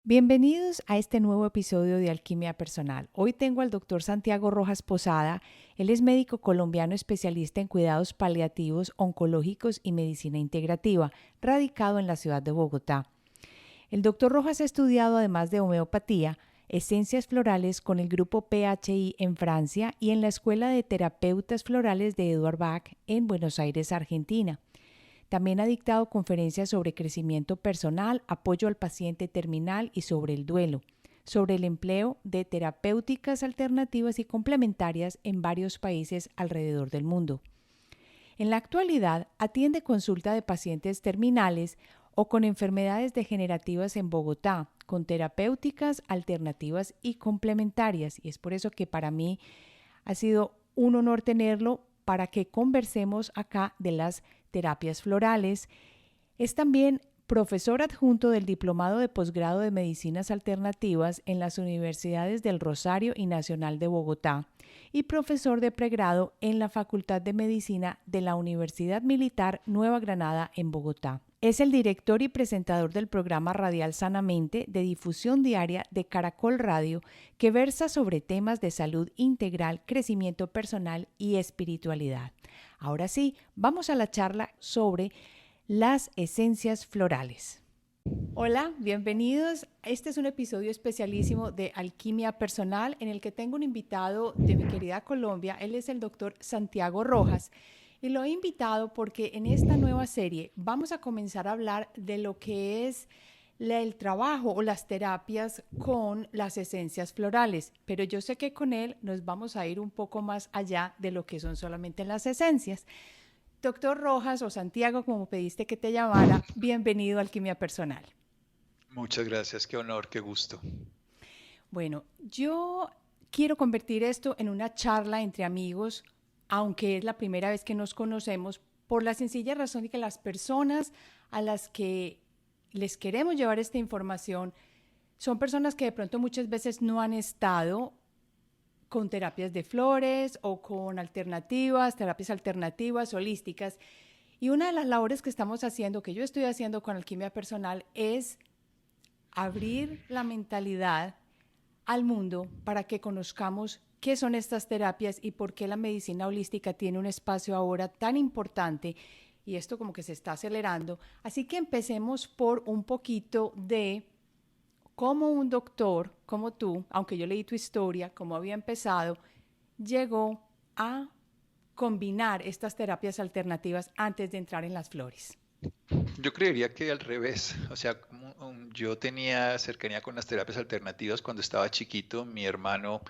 Bienvenidos a este nuevo episodio de Alquimia Personal. Hoy tengo al doctor Santiago Rojas Posada. Él es médico colombiano especialista en cuidados paliativos, oncológicos y medicina integrativa, radicado en la ciudad de Bogotá. El doctor Rojas ha estudiado, además de homeopatía, esencias florales con el grupo PHI en Francia y en la Escuela de Terapeutas Florales de Eduard Bach en Buenos Aires, Argentina. También ha dictado conferencias sobre crecimiento personal, apoyo al paciente terminal y sobre el duelo, sobre el empleo de terapéuticas alternativas y complementarias en varios países alrededor del mundo. En la actualidad, atiende consulta de pacientes terminales o con enfermedades degenerativas en Bogotá, con terapéuticas alternativas y complementarias. Y es por eso que para mí ha sido un honor tenerlo para que conversemos acá de las terapias florales. Es también profesor adjunto del Diplomado de Posgrado de Medicinas Alternativas en las Universidades del Rosario y Nacional de Bogotá y profesor de pregrado en la Facultad de Medicina de la Universidad Militar Nueva Granada en Bogotá. Es el director y presentador del programa radial Sanamente de difusión diaria de Caracol Radio, que versa sobre temas de salud integral, crecimiento personal y espiritualidad. Ahora sí, vamos a la charla sobre las esencias florales. Hola, bienvenidos. Este es un episodio especialísimo de Alquimia Personal en el que tengo un invitado de mi querida Colombia. Él es el doctor Santiago Rojas. Y lo he invitado porque en esta nueva serie vamos a comenzar a hablar de lo que es el trabajo o las terapias con las esencias florales. Pero yo sé que con él nos vamos a ir un poco más allá de lo que son solamente las esencias. Doctor Rojas o Santiago, como pediste que te llamara, bienvenido a Alquimia Personal. Muchas gracias, qué honor, qué gusto. Bueno, yo quiero convertir esto en una charla entre amigos, aunque es la primera vez que nos conocemos, por la sencilla razón de que las personas a las que les queremos llevar esta información son personas que de pronto muchas veces no han estado con terapias de flores o con alternativas, terapias alternativas, holísticas. Y una de las labores que estamos haciendo, que yo estoy haciendo con Alquimia Personal, es abrir la mentalidad al mundo para que conozcamos qué son estas terapias y por qué la medicina holística tiene un espacio ahora tan importante y esto como que se está acelerando. Así que empecemos por un poquito de cómo un doctor como tú, aunque yo leí tu historia, cómo había empezado, llegó a combinar estas terapias alternativas antes de entrar en las flores. Yo creería que al revés, o sea, yo tenía cercanía con las terapias alternativas cuando estaba chiquito. Mi hermano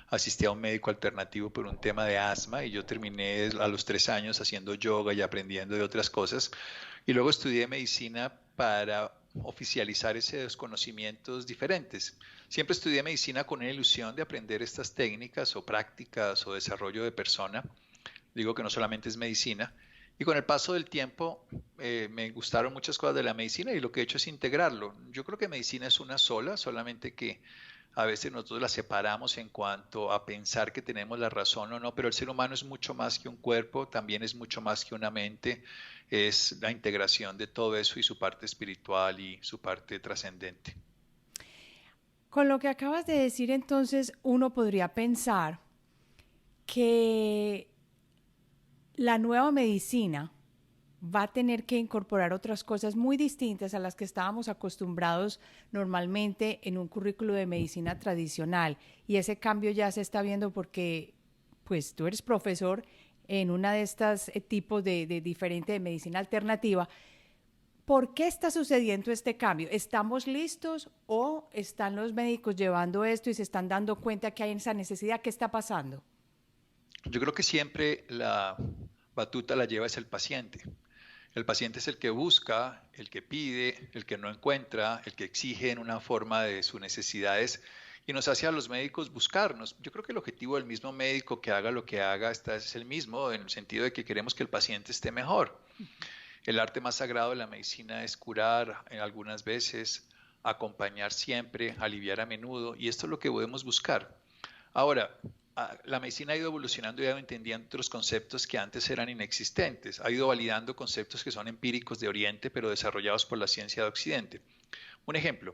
asistía a un médico alternativo por un tema de asma y yo terminé a los 3 años haciendo yoga y aprendiendo de otras cosas. Y luego estudié medicina para oficializar esos conocimientos diferentes. Siempre estudié medicina con una ilusión de aprender estas técnicas o prácticas o desarrollo de persona. Digo que no solamente es medicina. Y con el paso del tiempo me gustaron muchas cosas de la medicina y lo que he hecho es integrarlo. Yo creo que medicina es una sola, solamente que a veces nosotros la separamos en cuanto a pensar que tenemos la razón o no, pero el ser humano es mucho más que un cuerpo, también es mucho más que una mente, es la integración de todo eso y su parte espiritual y su parte trascendente. Con lo que acabas de decir, entonces, uno podría pensar que la nueva medicina va a tener que incorporar otras cosas muy distintas a las que estábamos acostumbrados normalmente en un currículo de medicina tradicional. Y ese cambio ya se está viendo porque, pues, tú eres profesor en una de estas tipos de diferente de medicina alternativa. ¿Por qué está sucediendo este cambio? ¿Estamos listos o están los médicos llevando esto y se están dando cuenta que hay esa necesidad? ¿Qué está pasando? Yo creo que siempre la batuta la lleva es el paciente. El paciente es el que busca, el que pide, el que no encuentra, el que exige en una forma de sus necesidades y nos hace a los médicos buscarnos. Yo creo que el objetivo del mismo médico que haga lo que haga es el mismo, en el sentido de que queremos que el paciente esté mejor. El arte más sagrado de la medicina es curar en algunas veces, acompañar siempre, aliviar a menudo, y esto es lo que podemos buscar. Ahora, la medicina ha ido evolucionando y ha ido entendiendo otros conceptos que antes eran inexistentes. Ha ido validando conceptos que son empíricos de Oriente, pero desarrollados por la ciencia de Occidente. Un ejemplo,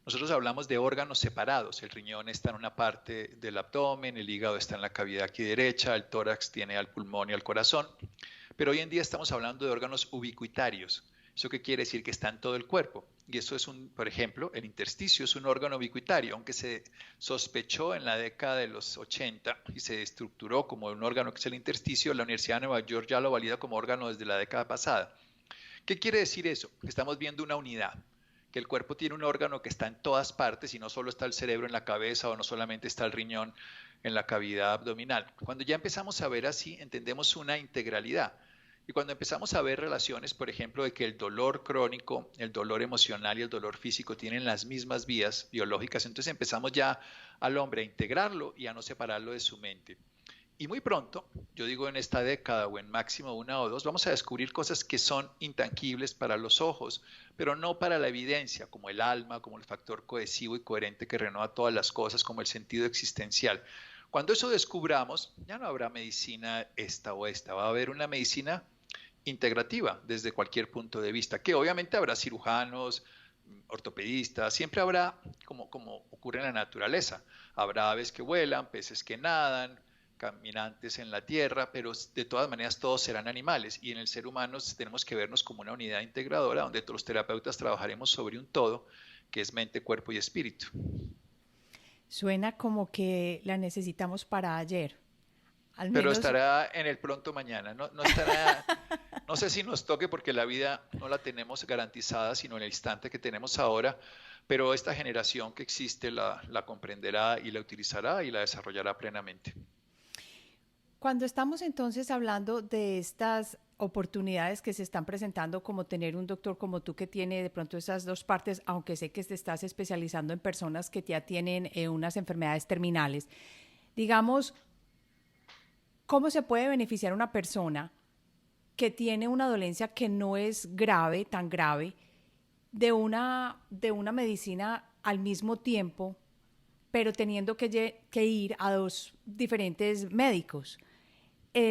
Nosotros hablamos de órganos separados. El riñón está en una parte del abdomen, el hígado está en la cavidad aquí derecha, el tórax tiene al pulmón y al corazón. Pero hoy en día estamos hablando de órganos ubicuitarios. ¿Eso qué quiere decir? Que está en todo el cuerpo. Y eso es por ejemplo, el intersticio es un órgano ubicuitario, aunque se sospechó en la década de los 80 y se estructuró como un órgano que es el intersticio, la Universidad de Nueva York ya lo valida como órgano desde la década pasada. ¿Qué quiere decir eso? Que estamos viendo una unidad, que el cuerpo tiene un órgano que está en todas partes y no solo está el cerebro en la cabeza o no solamente está el riñón en la cavidad abdominal. Cuando ya empezamos a ver así, entendemos una integralidad. Y cuando empezamos a ver relaciones, por ejemplo, de que el dolor crónico, el dolor emocional y el dolor físico tienen las mismas vías biológicas, entonces empezamos ya al hombre a integrarlo y a no separarlo de su mente. Y muy pronto, yo digo en esta década o en máximo 1 o 2, vamos a descubrir cosas que son intangibles para los ojos, pero no para la evidencia, como el alma, como el factor cohesivo y coherente que renueva todas las cosas, como el sentido existencial. Cuando eso descubramos, ya no habrá medicina esta o esta, va a haber una medicina integrativa desde cualquier punto de vista, que obviamente habrá cirujanos, ortopedistas, siempre habrá, como ocurre en la naturaleza, habrá aves que vuelan, peces que nadan, caminantes en la tierra, pero de todas maneras todos serán animales y en el ser humano tenemos que vernos como una unidad integradora donde todos los terapeutas trabajaremos sobre un todo que es mente, cuerpo y espíritu. Suena como que la necesitamos para ayer, al Pero menos. estará en el pronto mañana, no estará, no sé si nos toque porque la vida no la tenemos garantizada, sino en el instante que tenemos ahora, pero esta generación que existe la comprenderá y la utilizará y la desarrollará plenamente. Cuando estamos entonces hablando de estas oportunidades que se están presentando, como tener un doctor como tú que tiene de pronto esas dos partes, aunque sé que te estás especializando en personas que ya tienen unas enfermedades terminales, digamos, ¿cómo se puede beneficiar una persona que tiene una dolencia que no es grave, tan grave, de una medicina al mismo tiempo, pero teniendo que ir a dos diferentes médicos?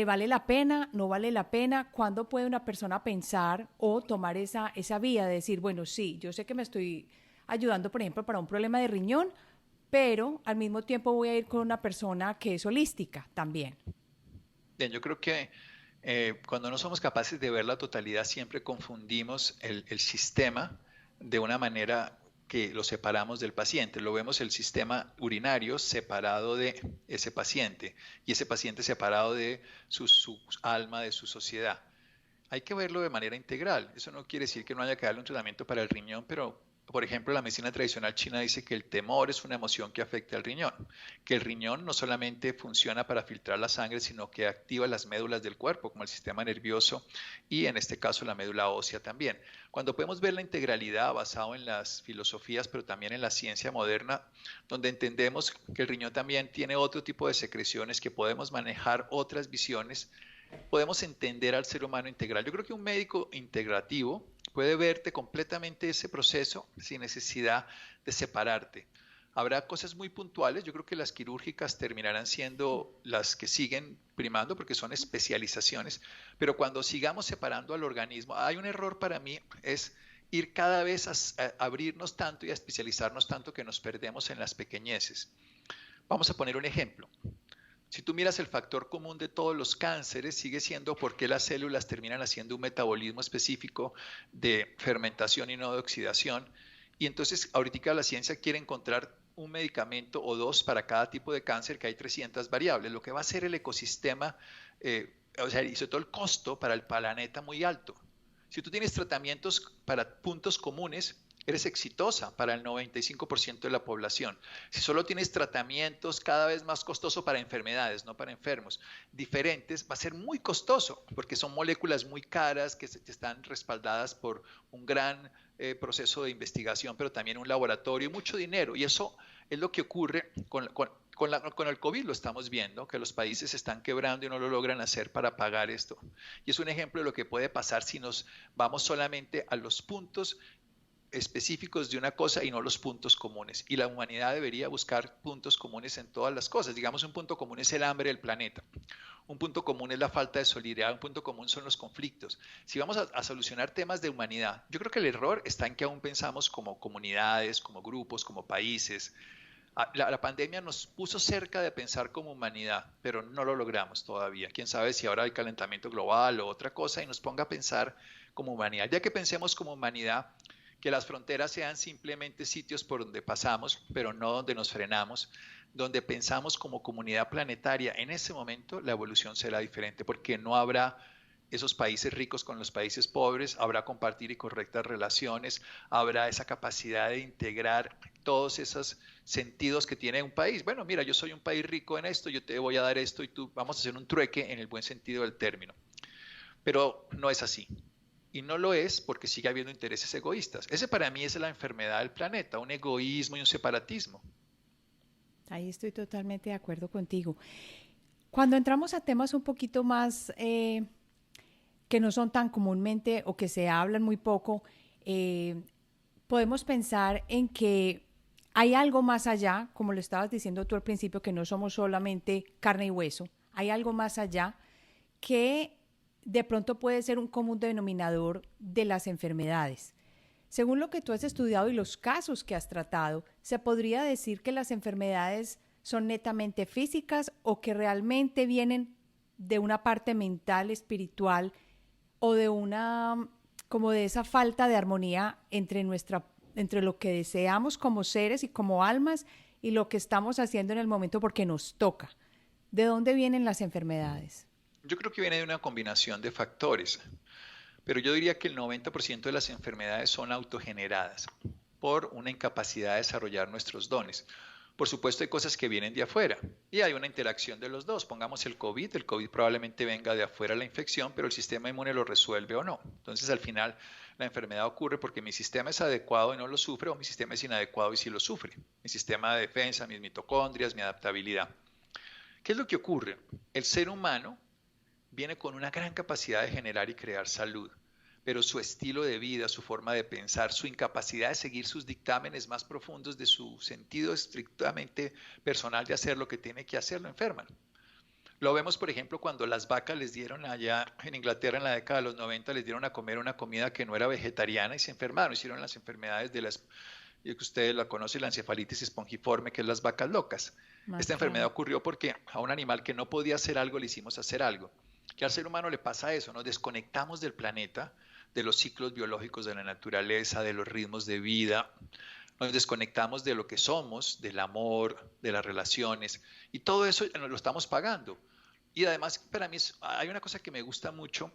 ¿Vale la pena? ¿No vale la pena? ¿Cuándo puede una persona pensar o tomar esa vía de decir, bueno, sí, yo sé que me estoy ayudando, por ejemplo, para un problema de riñón, pero al mismo tiempo voy a ir con una persona que es holística también? Bien, yo creo que cuando no somos capaces de ver la totalidad, siempre confundimos el sistema de una manera que lo separamos del paciente. Lo vemos el sistema urinario separado de ese paciente y ese paciente separado de su alma, de su sociedad. Hay que verlo de manera integral. Eso no quiere decir que no haya que darle un tratamiento para el riñón, pero, por ejemplo, la medicina tradicional china dice que el temor es una emoción que afecta al riñón, que el riñón no solamente funciona para filtrar la sangre, sino que activa las médulas del cuerpo, como el sistema nervioso y en este caso la médula ósea también. Cuando podemos ver la integralidad basado en las filosofías, pero también en la ciencia moderna, donde entendemos que el riñón también tiene otro tipo de secreciones, que podemos manejar otras visiones, podemos entender al ser humano integral. Yo creo que un médico integrativo puede verte completamente ese proceso sin necesidad de separarte. Habrá cosas muy puntuales, yo creo que las quirúrgicas terminarán siendo las que siguen primando porque son especializaciones, pero cuando sigamos separando al organismo, hay un error para mí, es ir cada vez a abrirnos tanto y a especializarnos tanto que nos perdemos en las pequeñeces. Vamos a poner un ejemplo. Si tú miras el factor común de todos los cánceres, sigue siendo por qué las células terminan haciendo un metabolismo específico de fermentación y no de oxidación. Y entonces ahorita la ciencia quiere encontrar un medicamento o dos para cada tipo de cáncer, que hay 300 variables, lo que va a hacer el ecosistema, o sea, y sobre todo el costo para el planeta muy alto. Si tú tienes tratamientos para puntos comunes, eres exitosa para el 95% de la población. Si solo tienes tratamientos cada vez más costoso para enfermedades, no para enfermos, diferentes, va a ser muy costoso porque son moléculas muy caras que están respaldadas por un gran proceso de investigación, pero también un laboratorio y mucho dinero. Y eso es lo que ocurre con el COVID, lo estamos viendo, que los países se están quebrando y no lo logran hacer para pagar esto. Y es un ejemplo de lo que puede pasar si nos vamos solamente a los puntos específicos de una cosa y no los puntos comunes. Y la humanidad debería buscar puntos comunes en todas las cosas. Digamos, un punto común es el hambre del planeta. Un punto común es la falta de solidaridad, un punto común son los conflictos. Si vamos a solucionar temas de humanidad, yo creo que el error está en que aún pensamos como comunidades, como grupos, como países. La pandemia nos puso cerca de pensar como humanidad, pero no lo logramos todavía. Quién sabe si ahora hay calentamiento global o otra cosa y nos ponga a pensar como humanidad. Ya que pensemos como humanidad, que las fronteras sean simplemente sitios por donde pasamos, pero no donde nos frenamos, donde pensamos como comunidad planetaria. En ese momento la evolución será diferente, porque no habrá esos países ricos con los países pobres, habrá compartir y correctas relaciones, habrá esa capacidad de integrar todos esos sentidos que tiene un país. Bueno, mira, yo soy un país rico en esto, yo te voy a dar esto y tú vamos a hacer un trueque en el buen sentido del término. Pero no es así. Y no lo es porque sigue habiendo intereses egoístas. Ese para mí es la enfermedad del planeta, un egoísmo y un separatismo. Ahí estoy totalmente de acuerdo contigo. Cuando entramos a temas un poquito más que no son tan comúnmente o que se hablan muy poco, eh, podemos pensar en que hay algo más allá, como lo estabas diciendo tú al principio, que no somos solamente carne y hueso, hay algo más allá que de pronto puede ser un común denominador de las enfermedades. Según lo que tú has estudiado y los casos que has tratado, ¿se podría decir que las enfermedades son netamente físicas o que realmente vienen de una parte mental, espiritual o de una, como de esa falta de armonía entre lo que deseamos como seres y como almas y lo que estamos haciendo en el momento porque nos toca? ¿De dónde vienen las enfermedades? Yo creo que viene de una combinación de factores, pero yo diría que el 90% de las enfermedades son autogeneradas por una incapacidad de desarrollar nuestros dones. Por supuesto, hay cosas que vienen de afuera y hay una interacción de los dos. Pongamos el COVID probablemente venga de afuera la infección, pero el sistema inmune lo resuelve o no. Entonces, al final, la enfermedad ocurre porque mi sistema es adecuado y no lo sufre, o mi sistema es inadecuado y sí lo sufre. Mi sistema de defensa, mis mitocondrias, mi adaptabilidad. ¿Qué es lo que ocurre? El ser humano viene con una gran capacidad de generar y crear salud, pero su estilo de vida, su forma de pensar, su incapacidad de seguir sus dictámenes más profundos de su sentido estrictamente personal de hacer lo que tiene que hacer, lo enferman. Lo vemos, por ejemplo, cuando las vacas les dieron allá en Inglaterra en la década de los 90, les dieron a comer una comida que no era vegetariana y se enfermaron, hicieron las enfermedades de las, que ustedes la conocen, la encefalitis espongiforme, que es las vacas locas. Ah, Esta enfermedad claro. ocurrió porque a un animal que no podía hacer algo le hicimos hacer algo. Que al ser humano le pasa eso, nos desconectamos del planeta, de los ciclos biológicos de la naturaleza, de los ritmos de vida, nos desconectamos de lo que somos, del amor, de las relaciones, y todo eso nos lo estamos pagando. Y además, para mí, hay una cosa que me gusta mucho.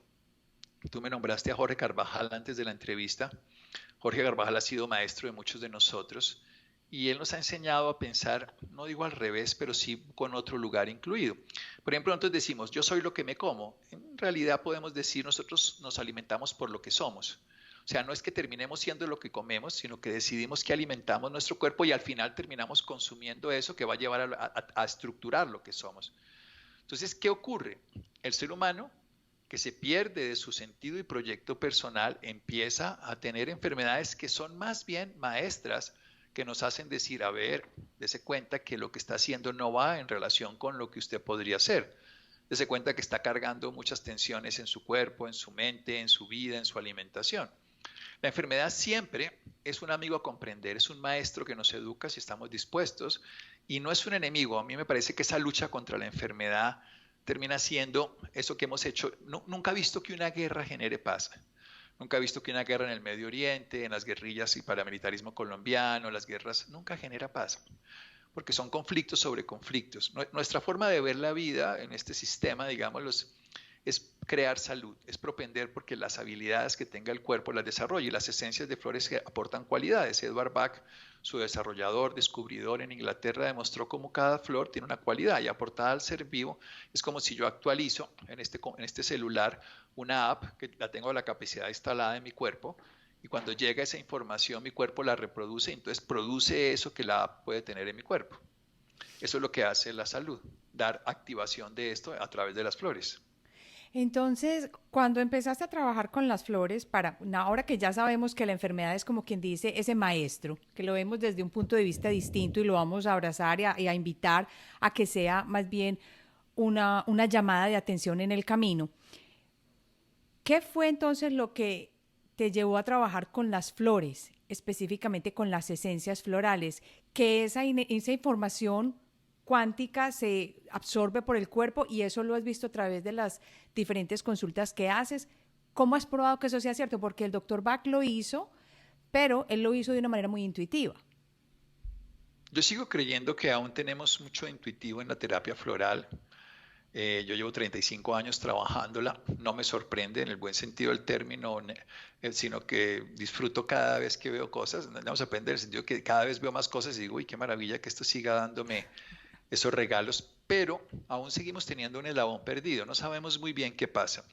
Tú me nombraste a Jorge Carvajal antes de la entrevista. Jorge Carvajal ha sido maestro de muchos de nosotros y él nos ha enseñado a pensar, no digo al revés, pero sí con otro lugar incluido. Por ejemplo, nosotros decimos, yo soy lo que me como. En realidad podemos decir, nosotros nos alimentamos por lo que somos. O sea, no es que terminemos siendo lo que comemos, sino que decidimos que alimentamos nuestro cuerpo y al final terminamos consumiendo eso que va a llevar a estructurar lo que somos. Entonces, ¿qué ocurre? El ser humano que se pierde de su sentido y proyecto personal empieza a tener enfermedades que son más bien maestras que nos hacen decir, a ver, dese cuenta que lo que está haciendo no va en relación con lo que usted podría hacer. Dese cuenta que está cargando muchas tensiones en su cuerpo, en su mente, en su vida, en su alimentación. La enfermedad siempre es un amigo a comprender, es un maestro que nos educa si estamos dispuestos y no es un enemigo. A mí me parece que esa lucha contra la enfermedad termina siendo eso que hemos hecho. Nunca he visto que una guerra genere paz. Nunca he visto que una guerra en el Medio Oriente, en las guerrillas y paramilitarismo colombiano, las guerras, nunca genera paz, porque son conflictos sobre conflictos. Nuestra forma de ver la vida en este sistema, digamos, es crear salud, es propender porque las habilidades que tenga el cuerpo las desarrolle y las esencias de flores que aportan cualidades. Edward Bach, su desarrollador, descubridor en Inglaterra, demostró cómo cada flor tiene una cualidad y aportada al ser vivo. Es como si yo actualizo en este celular una app que la tengo la capacidad instalada en mi cuerpo y cuando llega esa información mi cuerpo la reproduce y entonces produce eso que la app puede tener en mi cuerpo. Eso es lo que hace la salud, dar activación de esto a través de las flores. Entonces, cuando empezaste a trabajar con las flores, ahora que ya sabemos que la enfermedad es como quien dice ese maestro, que lo vemos desde un punto de vista distinto y lo vamos a abrazar y a invitar a que sea más bien una llamada de atención en el camino. ¿Qué fue entonces lo que te llevó a trabajar con las flores, específicamente con las esencias florales? Que esa información cuántica se absorbe por el cuerpo y eso lo has visto a través de las diferentes consultas que haces. ¿Cómo has probado que eso sea cierto? Porque el doctor Bach lo hizo, pero él lo hizo de una manera muy intuitiva. Yo sigo creyendo que aún tenemos mucho intuitivo en la terapia floral. Yo llevo 35 años trabajándola, no me sorprende en el buen sentido del término, sino que disfruto cada vez que veo cosas, no me sorprende en el sentido que cada vez veo más cosas y digo, uy, qué maravilla que esto siga dándome esos regalos, pero aún seguimos teniendo un eslabón perdido, no sabemos muy bien qué pasa.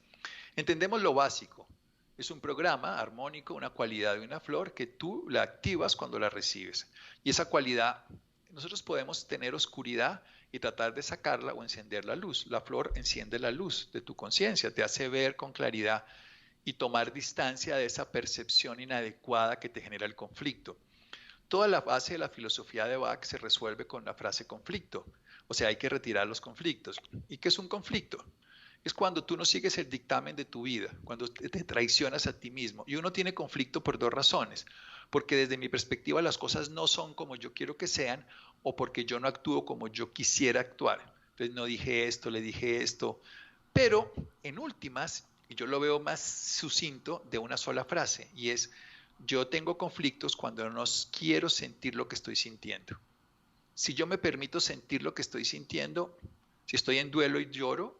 Entendemos lo básico, es un programa armónico, una cualidad de una flor que tú la activas cuando la recibes. Y esa cualidad, nosotros podemos tener oscuridad y tratar de sacarla o encender la luz. La flor enciende la luz de tu conciencia, te hace ver con claridad y tomar distancia de esa percepción inadecuada que te genera el conflicto. Toda la base de la filosofía de Bach se resuelve con la frase conflicto. O sea, hay que retirar los conflictos. ¿Y qué es un conflicto? Es cuando tú no sigues el dictamen de tu vida, cuando te traicionas a ti mismo. Y uno tiene conflicto por dos razones. Porque desde mi perspectiva las cosas no son como yo quiero que sean o porque yo no actúo como yo quisiera actuar. Entonces no dije esto, le dije esto. Pero en últimas, y yo lo veo más sucinto de una sola frase, y es, yo tengo conflictos cuando no quiero sentir lo que estoy sintiendo. Si yo me permito sentir lo que estoy sintiendo, si estoy en duelo y lloro,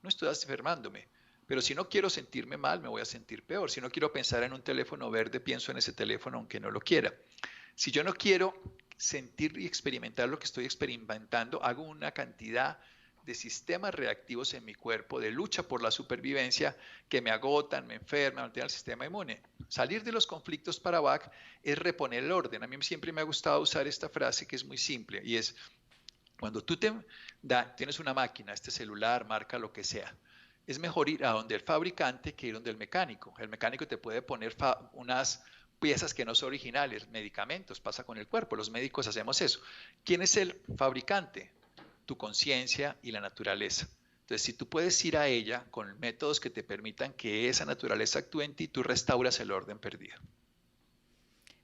no estoy enfermándome. Pero si no quiero sentirme mal, me voy a sentir peor. Si no quiero pensar en un teléfono verde, pienso en ese teléfono aunque no lo quiera. Si yo no quiero sentir y experimentar lo que estoy experimentando, hago una cantidad de sistemas reactivos en mi cuerpo, de lucha por la supervivencia, que me agotan, me enferman, alteran el sistema inmune. Salir de los conflictos para Bach es reponer el orden. A mí siempre me ha gustado usar esta frase que es muy simple y es, cuando tú tienes una máquina, este celular, marca lo que sea, es mejor ir a donde el fabricante que ir donde el mecánico. El mecánico te puede poner unas piezas que no son originales, medicamentos, pasa con el cuerpo, los médicos hacemos eso. ¿Quién es el fabricante? Tu conciencia y la naturaleza. Entonces, si tú puedes ir a ella con métodos que te permitan que esa naturaleza actúe en ti, tú restauras el orden perdido.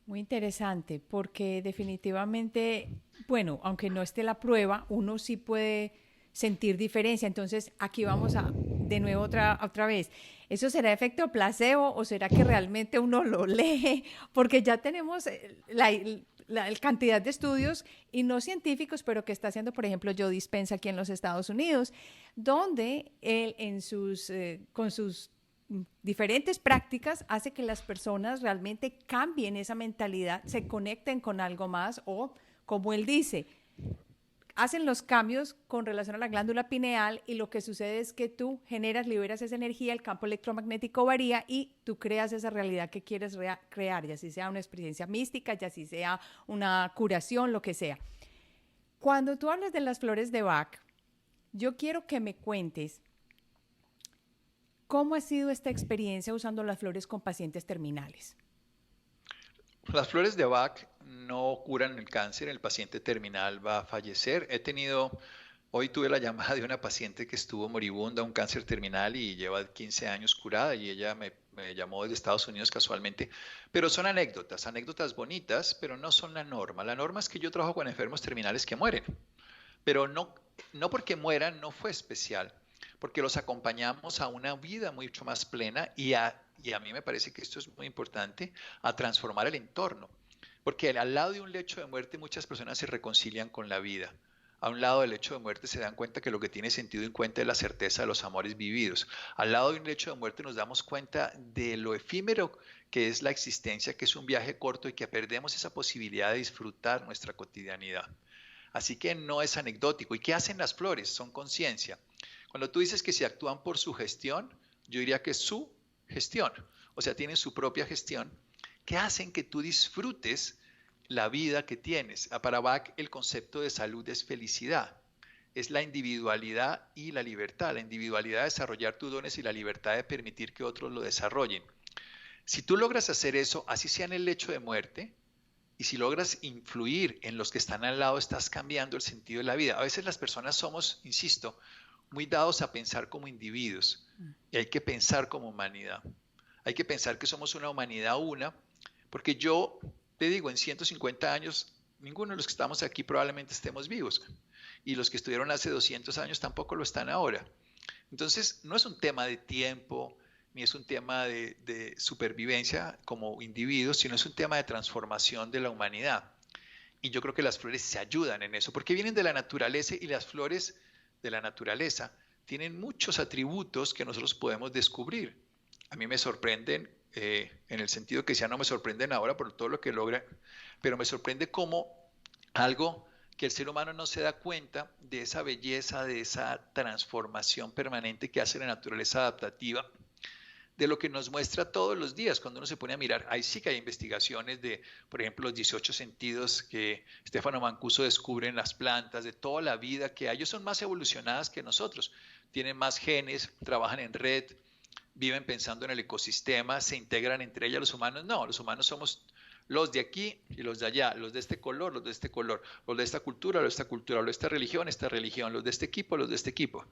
Muy interesante, porque definitivamente, bueno, aunque no esté la prueba, uno sí puede sentir diferencia. Entonces, aquí vamos a, de nuevo otra vez. ¿Eso será efecto placebo o será que realmente uno lo lee? Porque ya tenemos la cantidad de estudios y no científicos, pero que está haciendo, por ejemplo, Joe Dispenza aquí en los Estados Unidos, donde él con sus diferentes prácticas hace que las personas realmente cambien esa mentalidad, se conecten con algo más o, como él dice, hacen los cambios con relación a la glándula pineal y lo que sucede es que tú generas, liberas esa energía, el campo electromagnético varía y tú creas esa realidad que quieres crear, ya si sea una experiencia mística, ya si sea una curación, lo que sea. Cuando tú hablas de las flores de Bach, yo quiero que me cuentes cómo ha sido esta experiencia usando las flores con pacientes terminales. Las flores de Bach no curan el cáncer, el paciente terminal va a fallecer. Hoy tuve la llamada de una paciente que estuvo moribunda, un cáncer terminal y lleva 15 años curada y ella me llamó desde Estados Unidos casualmente. Pero son anécdotas, anécdotas bonitas, pero no son la norma. La norma es que yo trabajo con enfermos terminales que mueren, pero no porque mueran, no fue especial, porque los acompañamos a una vida mucho más plena y a mí me parece que esto es muy importante, a transformar el entorno. Porque al lado de un lecho de muerte muchas personas se reconcilian con la vida. A un lado del lecho de muerte se dan cuenta que lo que tiene sentido en cuenta es la certeza de los amores vividos. Al lado de un lecho de muerte nos damos cuenta de lo efímero que es la existencia, que es un viaje corto y que perdemos esa posibilidad de disfrutar nuestra cotidianidad. Así que no es anecdótico. ¿Y qué hacen las flores? Son conciencia. Cuando tú dices que se actúan por su gestión, yo diría que es su gestión. O sea, tienen su propia gestión que hacen que tú disfrutes la vida que tienes. Para Bach, el concepto de salud es felicidad. es la individualidad y la libertad. La individualidad de desarrollar tus dones y la libertad de permitir que otros lo desarrollen. Si tú logras hacer eso, así sea en el lecho de muerte, y si logras influir en los que están al lado, estás cambiando el sentido de la vida. A veces las personas somos, insisto, muy dados a pensar como individuos y hay que pensar como humanidad. Hay que pensar que somos una humanidad una, porque yo te digo, en 150 años, ninguno de los que estamos aquí probablemente estemos vivos. Y los que estuvieron hace 200 años tampoco lo están ahora. Entonces, no es un tema de tiempo, ni es un tema de supervivencia como individuos, sino es un tema de transformación de la humanidad. Y yo creo que las flores se ayudan en eso, porque vienen de la naturaleza y las flores de la naturaleza tienen muchos atributos que nosotros podemos descubrir. A mí me sorprenden, en el sentido que ya no me sorprenden ahora por todo lo que logran, pero me sorprende cómo algo que el ser humano no se da cuenta de esa belleza, de esa transformación permanente que hace la naturaleza adaptativa, de lo que nos muestra todos los días cuando uno se pone a mirar. Ahí sí que hay investigaciones de, por ejemplo, los 18 sentidos que Stefano Mancuso descubre en las plantas, de toda la vida que hay. Ellos son más evolucionadas que nosotros, tienen más genes, trabajan en red, viven pensando en el ecosistema, se integran entre ellas. Los humanos no, los humanos somos los de aquí y los de allá, los de este color, los de este color, los de esta cultura, los de esta cultura, los de esta religión, los de este equipo, los de este equipo.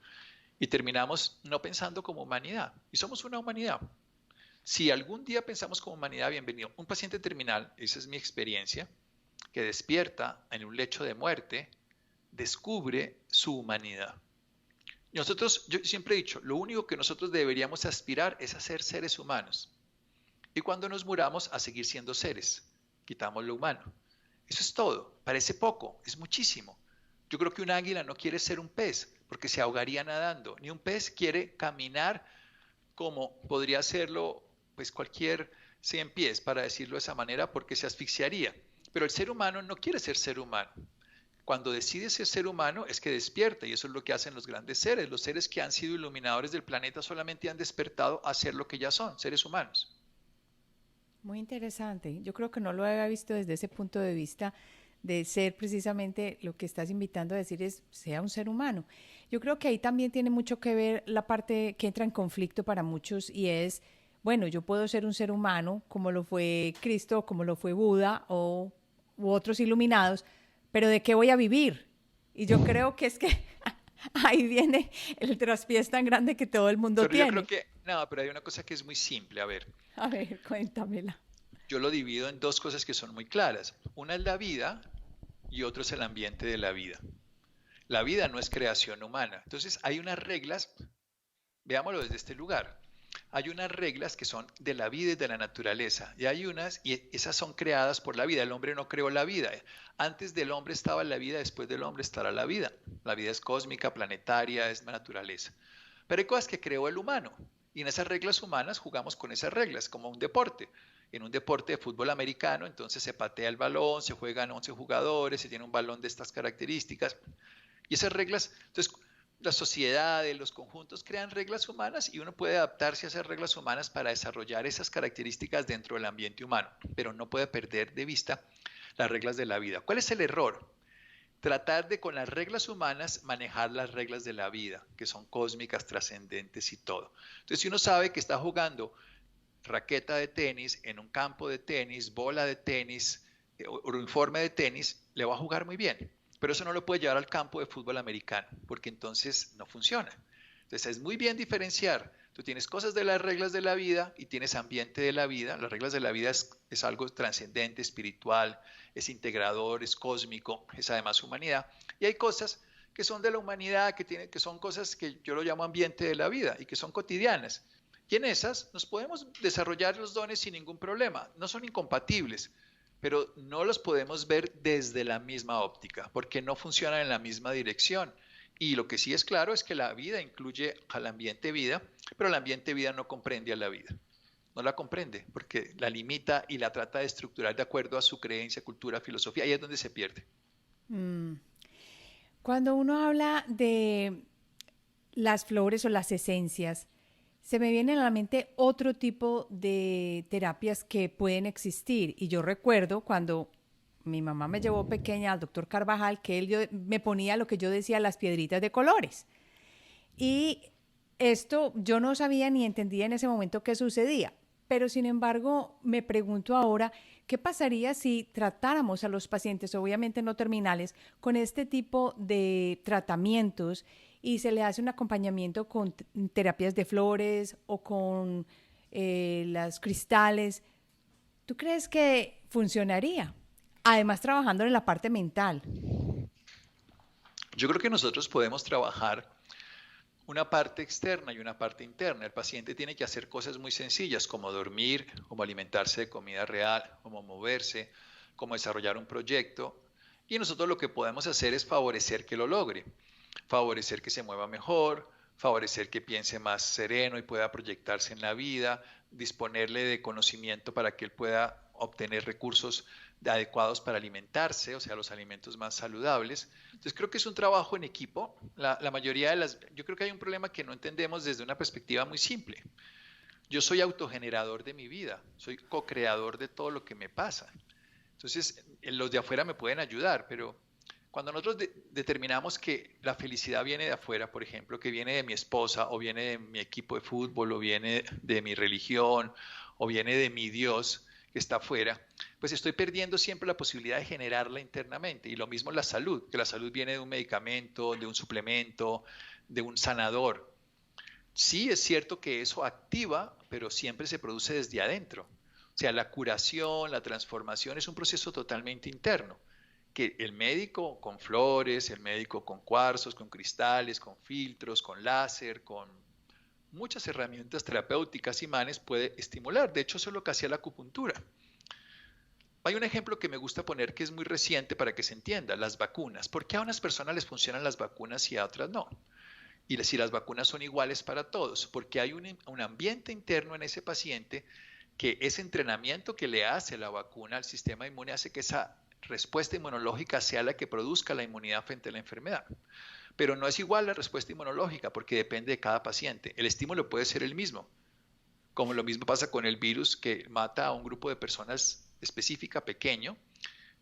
Y terminamos no pensando como humanidad. Y somos una humanidad. Si algún día pensamos como humanidad, bienvenido. Un paciente terminal, esa es mi experiencia, que despierta en un lecho de muerte, descubre su humanidad. Nosotros, yo siempre he dicho, lo único que nosotros deberíamos aspirar es a ser seres humanos. Y cuando nos muramos, a seguir siendo seres. Quitamos lo humano. Eso es todo. Parece poco, es muchísimo. Yo creo que un águila no quiere ser un pez, porque se ahogaría nadando. Ni un pez quiere caminar como podría hacerlo pues cualquier 100 pies, para decirlo de esa manera, porque se asfixiaría. Pero el ser humano no quiere ser humano. Cuando decide ser humano es que despierta, y eso es lo que hacen los grandes seres. Los seres que han sido iluminadores del planeta solamente han despertado a ser lo que ya son, seres humanos. Muy interesante. Yo creo que no lo había visto desde ese punto de vista de ser precisamente lo que estás invitando a decir es sea un ser humano. Yo creo que ahí también tiene mucho que ver la parte que entra en conflicto para muchos y es, bueno, yo puedo ser un ser humano como lo fue Cristo, como lo fue Buda o u otros iluminados, pero ¿de qué voy a vivir? Y yo creo que es que ahí viene el traspiés tan grande que todo el mundo Pero yo creo tiene. que, no, pero hay una cosa que es muy simple. A ver, A ver, cuéntamela. yo lo divido en dos cosas que son muy claras. Una es la vida y otro es el ambiente de la vida. La vida no es creación humana. Entonces hay unas reglas, veámoslo desde este lugar. Hay unas reglas que son de la vida y de la naturaleza. Y hay unas, y esas son creadas por la vida. El hombre no creó la vida. Antes del hombre estaba la vida, después del hombre estará la vida. La vida es cósmica, planetaria, es naturaleza. Pero hay cosas que creó el humano. Y en esas reglas humanas jugamos con esas reglas, como un deporte. En un deporte de fútbol americano, entonces se patea el balón, se juegan 11 jugadores, se tiene un balón de estas características. Y esas reglas, entonces, las sociedades, los conjuntos crean reglas humanas y uno puede adaptarse a esas reglas humanas para desarrollar esas características dentro del ambiente humano, pero no puede perder de vista las reglas de la vida. ¿Cuál es el error? Tratar de con las reglas humanas manejar las reglas de la vida, que son cósmicas, trascendentes y todo. Entonces, si uno sabe que está jugando raqueta de tenis en un campo de tenis, bola de tenis, uniforme de tenis, le va a jugar muy bien. Pero eso no lo puede llevar al campo de fútbol americano, porque entonces no funciona. Entonces es muy bien diferenciar. Tú tienes cosas de las reglas de la vida y tienes ambiente de la vida. Las reglas de la vida es algo trascendente, espiritual, es integrador, es cósmico, es además humanidad. Y hay cosas que son de la humanidad, que son cosas que yo lo llamo ambiente de la vida y que son cotidianas. Y en esas nos podemos desarrollar los dones sin ningún problema. No son incompatibles, pero no los podemos ver desde la misma óptica, porque no funcionan en la misma dirección. Y lo que sí es claro es que la vida incluye al ambiente vida, pero el ambiente vida no comprende a la vida. No la comprende, porque la limita y la trata de estructurar de acuerdo a su creencia, cultura, filosofía. Ahí es donde se pierde. Mm. Cuando uno habla de las flores o las esencias, se me viene a la mente otro tipo de terapias que pueden existir. Y yo recuerdo cuando mi mamá me llevó pequeña al doctor Carvajal, que me ponía lo que yo decía, las piedritas de colores. Y esto yo no sabía ni entendía en ese momento qué sucedía, pero sin embargo me pregunto ahora, ¿qué pasaría si tratáramos a los pacientes, obviamente no terminales, con este tipo de tratamientos y se le hace un acompañamiento con terapias de flores o con las cristales? ¿Tú crees que funcionaría? Además, trabajando en la parte mental. Yo creo que nosotros podemos trabajar una parte externa y una parte interna. El paciente tiene que hacer cosas muy sencillas como dormir, como alimentarse de comida real, como moverse, como desarrollar un proyecto. Y nosotros lo que podemos hacer es favorecer que lo logre, favorecer que se mueva mejor, favorecer que piense más sereno y pueda proyectarse en la vida, disponerle de conocimiento para que él pueda obtener recursos adecuados para alimentarse, o sea, los alimentos más saludables. Entonces creo que es un trabajo en equipo. La mayoría de yo creo que hay un problema que no entendemos desde una perspectiva muy simple. Yo soy autogenerador de mi vida, soy co-creador de todo lo que me pasa. Entonces, los de afuera me pueden ayudar, pero cuando nosotros determinamos que la felicidad viene de afuera, por ejemplo, que viene de mi esposa, o viene de mi equipo de fútbol, o viene de mi religión, o viene de mi Dios que está afuera, pues estoy perdiendo siempre la posibilidad de generarla internamente. Y lo mismo la salud, que la salud viene de un medicamento, de un suplemento, de un sanador. Sí es cierto que eso activa, pero siempre se produce desde adentro. O sea, la curación, la transformación es un proceso totalmente interno que el médico con flores, el médico con cuarzos, con cristales, con filtros, con láser, con muchas herramientas terapéuticas imanes puede estimular. De hecho, eso es lo que hacía la acupuntura. Hay un ejemplo que me gusta poner que es muy reciente para que se entienda, las vacunas. ¿Por qué a unas personas les funcionan las vacunas y a otras no? Y si las vacunas son iguales para todos, porque hay un ambiente interno en ese paciente que ese entrenamiento que le hace la vacuna al sistema inmune hace que esa respuesta inmunológica sea la que produzca la inmunidad frente a la enfermedad. Pero no es igual la respuesta inmunológica porque depende de cada paciente. El estímulo puede ser el mismo, como lo mismo pasa con el virus que mata a un grupo de personas específica, pequeño,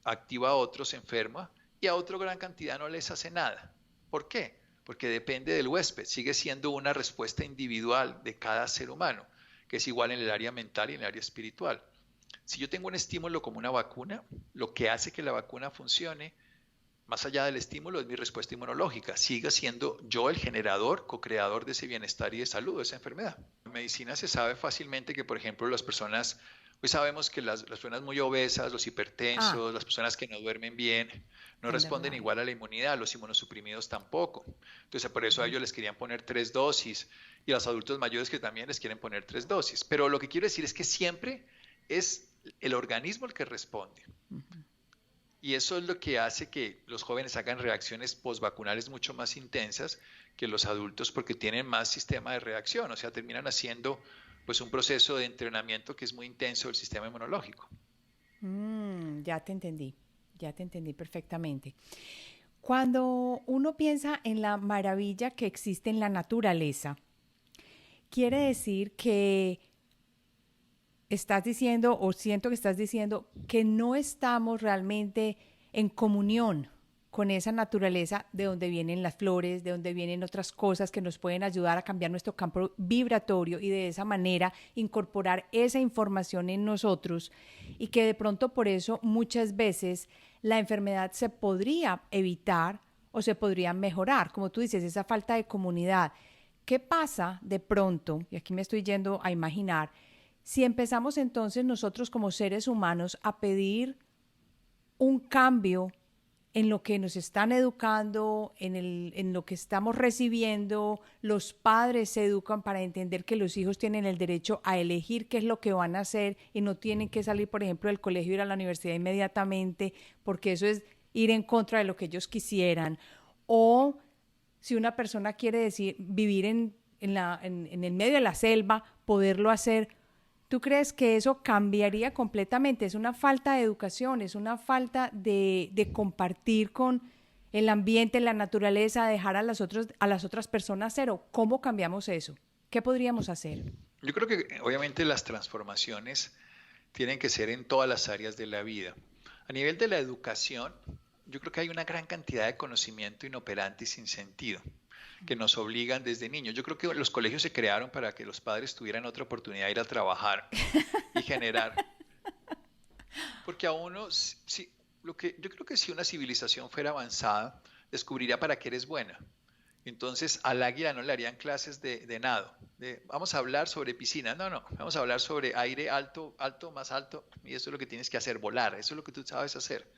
activa a otros, enferma, y a otra gran cantidad no les hace nada. ¿Por qué? Porque depende del huésped, sigue siendo una respuesta individual de cada ser humano, que es igual en el área mental y en el área espiritual. Si yo tengo un estímulo como una vacuna, lo que hace que la vacuna funcione, más allá del estímulo, es mi respuesta inmunológica. Siga siendo yo el generador, co-creador de ese bienestar y de salud, de esa enfermedad. En medicina se sabe fácilmente que, por ejemplo, las personas, hoy sabemos que las personas muy obesas, los Ah, hipertensos, las personas que no duermen bien, no es responden verdad. igual a la inmunidad, los inmunosuprimidos tampoco. Entonces, por eso a ellos les querían poner 3 dosis y a los adultos mayores que también les quieren poner 3 dosis. Pero lo que quiero decir es que siempre es el organismo el que responde. Y eso es lo que hace que los jóvenes hagan reacciones postvacunales mucho más intensas que los adultos porque tienen más sistema de reacción, o sea, terminan haciendo pues un proceso de entrenamiento que es muy intenso del sistema inmunológico. Ya te entendí perfectamente. Cuando uno piensa en la maravilla que existe en la naturaleza, quiere decir que estás diciendo, o siento que estás diciendo, que no estamos realmente en comunión con esa naturaleza de donde vienen las flores, de donde vienen otras cosas que nos pueden ayudar a cambiar nuestro campo vibratorio y de esa manera incorporar esa información en nosotros y que de pronto por eso muchas veces la enfermedad se podría evitar o se podría mejorar, como tú dices, esa falta de comunidad. ¿Qué pasa de pronto, y aquí me estoy yendo a imaginar, si empezamos entonces nosotros como seres humanos a pedir un cambio en lo que nos están educando, en lo que estamos recibiendo, los padres se educan para entender que los hijos tienen el derecho a elegir qué es lo que van a hacer y no tienen que salir, por ejemplo, del colegio y ir a la universidad inmediatamente, porque eso es ir en contra de lo que ellos quisieran. O si una persona quiere decir vivir en el medio de la selva, poderlo hacer. ¿Tú crees que eso cambiaría completamente? Es una falta de educación, es una falta de compartir con el ambiente, la naturaleza, dejar a las otras personas cero. ¿Cómo cambiamos eso? ¿Qué podríamos hacer? Yo creo que obviamente las transformaciones tienen que ser en todas las áreas de la vida. A nivel de la educación, yo creo que hay una gran cantidad de conocimiento inoperante y sin sentido que nos obligan desde niños. Yo creo que los colegios se crearon para que los padres tuvieran otra oportunidad de ir a trabajar y generar, porque a uno, si, lo que, yo creo que si una civilización fuera avanzada, descubriría para qué eres buena. Entonces al águila no le harían clases de nado. Vamos a hablar sobre piscina. No, no, vamos a hablar sobre aire alto, alto, más alto. Y eso es lo que tienes que hacer, volar. Eso es lo que tú sabes hacer.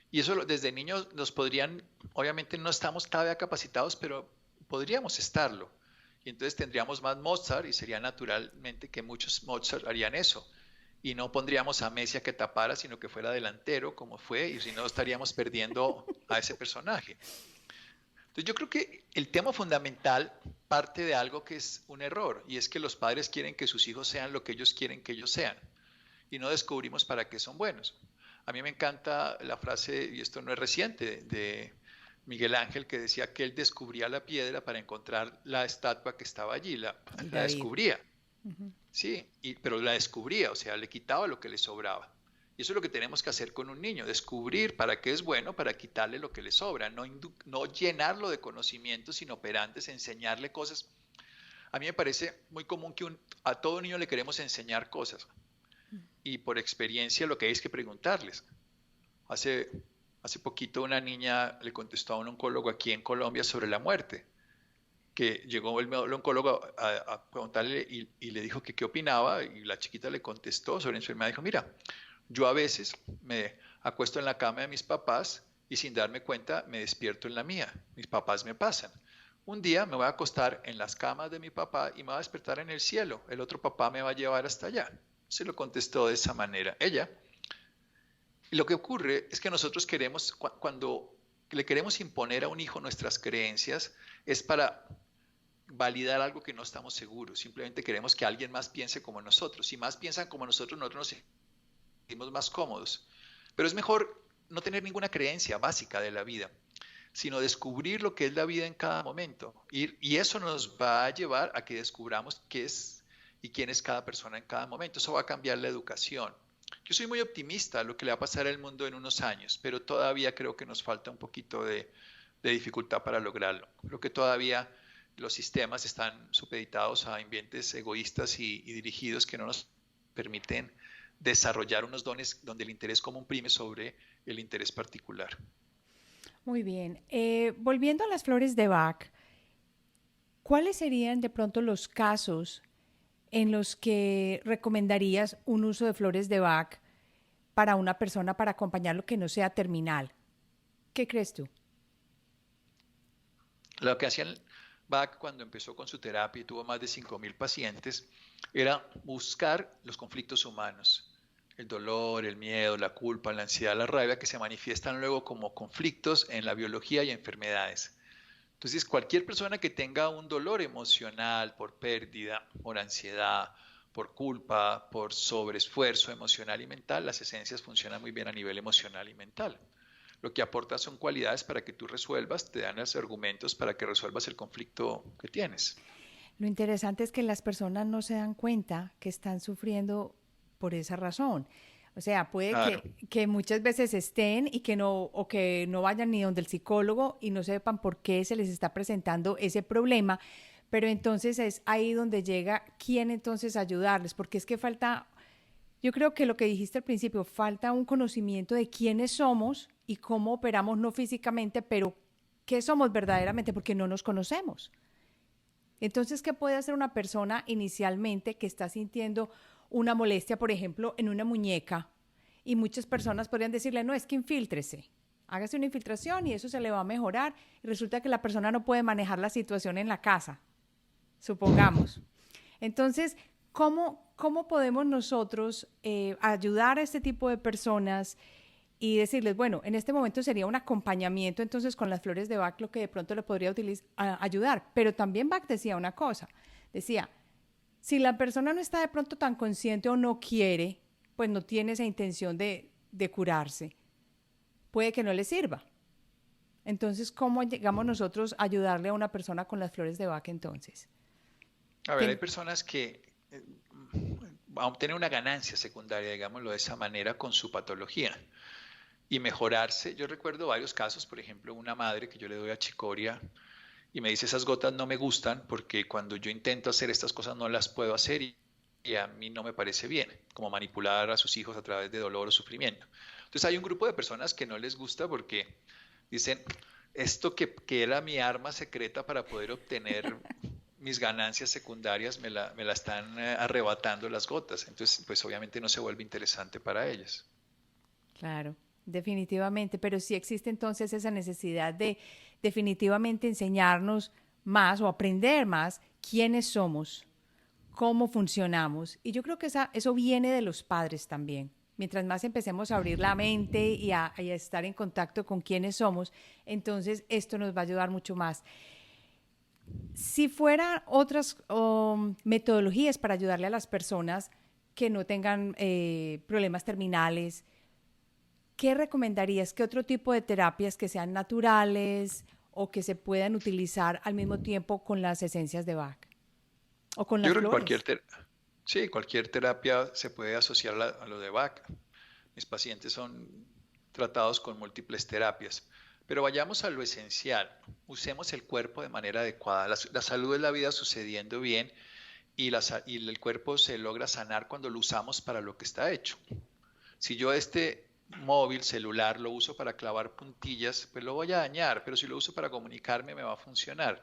Y eso desde niños nos podrían, obviamente no estamos todavía capacitados, pero podríamos estarlo. Y entonces tendríamos más Mozart y sería naturalmente que muchos Mozart harían eso. Y no pondríamos a Messi a que tapara, sino que fuera delantero, como fue, y si no estaríamos perdiendo a ese personaje. Entonces yo creo que el tema fundamental parte de algo que es un error, y es que los padres quieren que sus hijos sean lo que ellos quieren que ellos sean, y no descubrimos para qué son buenos. A mí me encanta la frase, y esto no es reciente, de Miguel Ángel, que decía que él descubría la piedra para encontrar la estatua que estaba allí, El la David. descubría, sí, pero la descubría, o sea, le quitaba lo que le sobraba. Y eso es lo que tenemos que hacer con un niño, descubrir para qué es bueno, para quitarle lo que le sobra, no llenarlo de conocimientos inoperantes, enseñarle cosas. A mí me parece muy común que a todo niño le queremos enseñar cosas y por experiencia lo que hay es que preguntarles. Hace, hace poquito una niña le contestó a un oncólogo aquí en Colombia sobre la muerte, que llegó el oncólogo a preguntarle y le dijo que qué opinaba y la chiquita le contestó sobre enfermedad. Dijo, mira, yo a veces me acuesto en la cama de mis papás y sin darme cuenta me despierto en la mía. Mis papás me pasan. Un día me voy a acostar en las camas de mi papá y me voy a despertar en el cielo. El otro papá me va a llevar hasta allá. Se lo contestó de esa manera ella. Y lo que ocurre es que nosotros queremos, cuando le queremos imponer a un hijo nuestras creencias, es para validar algo que no estamos seguros. Simplemente queremos que alguien más piense como nosotros. Si más piensan como nosotros nos sentimos más cómodos. Pero es mejor no tener ninguna creencia básica de la vida, sino descubrir lo que es la vida en cada momento. Y eso nos va a llevar a que descubramos qué es y quién es cada persona en cada momento. Eso va a cambiar la educación. Yo soy muy optimista de lo que le va a pasar al mundo en unos años, pero todavía creo que nos falta un poquito de dificultad para lograrlo. Creo que todavía los sistemas están supeditados a ambientes egoístas y dirigidos que no nos permiten desarrollar unos dones donde el interés común prime sobre el interés particular. Muy bien. Volviendo a las flores de Bach, ¿cuáles serían de pronto los casos en los que recomendarías un uso de flores de Bach para una persona para acompañarlo que no sea terminal? ¿Qué crees tú? Lo que hacía Bach cuando empezó con su terapia y tuvo más de 5.000 pacientes era buscar los conflictos humanos, el dolor, el miedo, la culpa, la ansiedad, la rabia, que se manifiestan luego como conflictos en la biología y enfermedades. Entonces, cualquier persona que tenga un dolor emocional por pérdida, por ansiedad, por culpa, por sobreesfuerzo emocional y mental, las esencias funcionan muy bien a nivel emocional y mental. Lo que aporta son cualidades para que tú resuelvas, te dan los argumentos para que resuelvas el conflicto que tienes. Lo interesante es que las personas no se dan cuenta que están sufriendo por esa razón. O sea, puede Claro. que muchas veces estén y que no, o que no vayan ni donde el psicólogo y no sepan por qué se les está presentando ese problema, pero entonces es ahí donde llega quién entonces ayudarles, porque es que falta, yo creo que lo que dijiste al principio, falta un conocimiento de quiénes somos y cómo operamos no físicamente, pero qué somos verdaderamente, porque no nos conocemos. Entonces, ¿qué puede hacer una persona inicialmente que está sintiendo una molestia, por ejemplo, en una muñeca? Y muchas personas podrían decirle, no, es que infíltrese, hágase una infiltración y eso se le va a mejorar. Y resulta que la persona no puede manejar la situación en la casa, supongamos. Entonces, ¿cómo podemos nosotros ayudar a este tipo de personas y decirles, bueno, en este momento sería un acompañamiento entonces con las flores de Bach lo que de pronto le podría ayudar? Pero también Bach decía una cosa, decía, si la persona no está de pronto tan consciente o no quiere, pues no tiene esa intención de curarse, puede que no le sirva. Entonces, ¿cómo llegamos nosotros a ayudarle a una persona con las flores de Bach entonces? A ver, hay Tien- personas que van a obtener una ganancia secundaria, digámoslo de esa manera, con su patología. y mejorarse. Yo recuerdo varios casos, por ejemplo, una madre que yo le doy a chicoria y me dice, esas gotas no me gustan porque cuando yo intento hacer estas cosas no las puedo hacer y a mí no me parece bien, como manipular a sus hijos a través de dolor o sufrimiento. Entonces hay un grupo de personas que no les gusta porque dicen, esto que era mi arma secreta para poder obtener mis ganancias secundarias me la están arrebatando las gotas. Entonces, pues obviamente no se vuelve interesante para ellas. Claro, definitivamente, pero sí existe entonces esa necesidad de definitivamente enseñarnos más o aprender más quiénes somos, cómo funcionamos. Y yo creo que eso viene de los padres también. Mientras más empecemos a abrir la mente y a estar en contacto con quiénes somos, entonces esto nos va a ayudar mucho más. Si fueran otras metodologías para ayudarle a las personas que no tengan problemas terminales, ¿qué recomendarías? ¿Qué otro tipo de terapias que sean naturales o que se puedan utilizar al mismo tiempo con las esencias de Bach o con Yo las creo que flores? sí, cualquier terapia se puede asociar a lo de Bach. Mis pacientes son tratados con múltiples terapias. Pero vayamos a lo esencial. Usemos el cuerpo de manera adecuada. La salud es la vida sucediendo bien y el cuerpo se logra sanar cuando lo usamos para lo que está hecho. Si yo este móvil, celular, lo uso para clavar puntillas, pues lo voy a dañar, pero si lo uso para comunicarme me va a funcionar.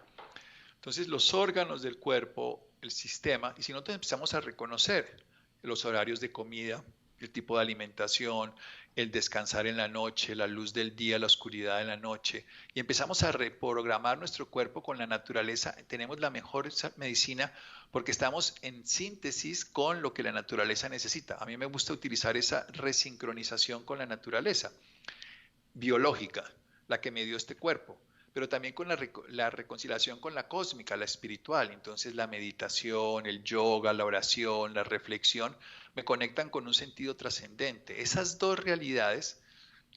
Entonces los órganos del cuerpo, el sistema, y si nosotros empezamos a reconocer los horarios de comida, el tipo de alimentación, el descansar en la noche, la luz del día, la oscuridad en la noche, y empezamos a reprogramar nuestro cuerpo con la naturaleza, tenemos la mejor medicina porque estamos en síntesis con lo que la naturaleza necesita. A mí me gusta utilizar esa resincronización con la naturaleza biológica, la que me dio este cuerpo, pero también con la reconciliación con la cósmica, la espiritual. Entonces la meditación, el yoga, la oración, la reflexión, me conectan con un sentido trascendente. Esas dos realidades,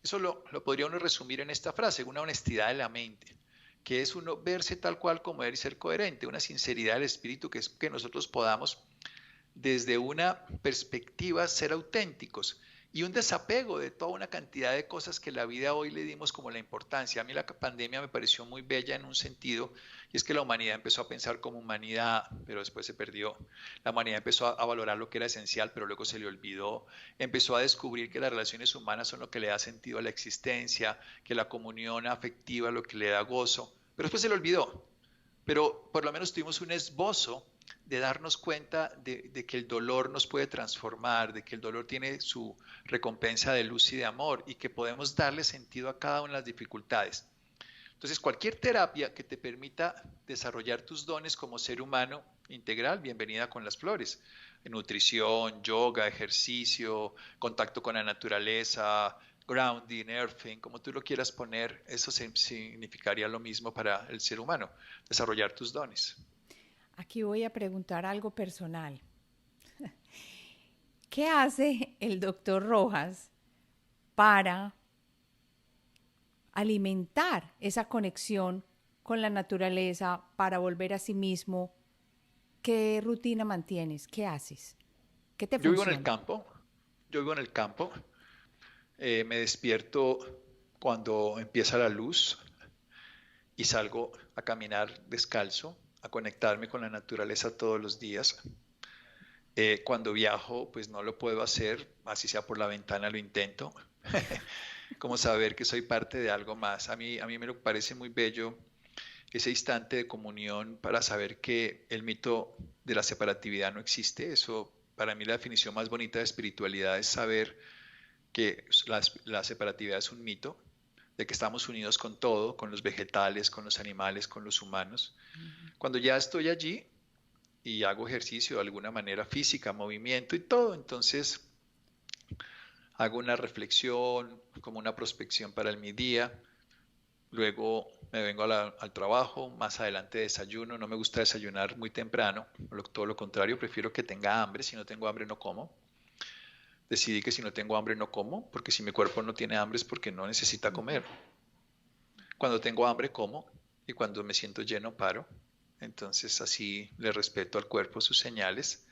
eso lo podría uno resumir en esta frase, una honestidad de la mente, que es uno verse tal cual como er y ser coherente, una sinceridad del espíritu, que es que nosotros podamos desde una perspectiva ser auténticos y un desapego de toda una cantidad de cosas que la vida hoy le dimos como la importancia. A mí la pandemia me pareció muy bella en un sentido, y es que la humanidad empezó a pensar como humanidad, pero después se perdió. La humanidad empezó a valorar lo que era esencial, pero luego se le olvidó. Empezó a descubrir que las relaciones humanas son lo que le da sentido a la existencia, que la comunión afectiva es lo que le da gozo, pero después se le olvidó. Pero por lo menos tuvimos un esbozo de darnos cuenta de que el dolor nos puede transformar, de que el dolor tiene su recompensa de luz y de amor y que podemos darle sentido a cada una de las dificultades. Entonces, cualquier terapia que te permita desarrollar tus dones como ser humano integral, bienvenida con las flores. Nutrición, yoga, ejercicio, contacto con la naturaleza, grounding, earthing, como tú lo quieras poner, eso significaría lo mismo para el ser humano, desarrollar tus dones. Aquí voy a preguntar algo personal. ¿Qué hace el doctor Rojas para alimentar esa conexión con la naturaleza, para volver a sí mismo? ¿Qué rutina mantienes? ¿Qué haces? ¿Qué te Yo vivo en el funciona? campo, yo vivo en el campo, me despierto cuando empieza la luz y salgo a caminar descalzo, a conectarme con la naturaleza todos los días. Cuando viajo, pues no lo puedo hacer, así sea por la ventana lo intento, como saber que soy parte de algo más. A mí me parece muy bello ese instante de comunión para saber que el mito de la separatividad no existe. Eso, para mí, la definición más bonita de espiritualidad es saber que la separatividad es un mito, de que estamos unidos con todo, con los vegetales, con los animales, con los humanos. Cuando ya estoy allí y hago ejercicio de alguna manera física, movimiento y todo, entonces hago una reflexión, como una prospección para mi día, luego me vengo al trabajo, más adelante desayuno, no me gusta desayunar muy temprano, todo lo contrario, prefiero que tenga hambre, si no tengo hambre no como. Decidí que si no tengo hambre no como, porque si mi cuerpo no tiene hambre es porque no necesita comer. Cuando tengo hambre como y cuando me siento lleno paro. Entonces así le respeto al cuerpo sus señales,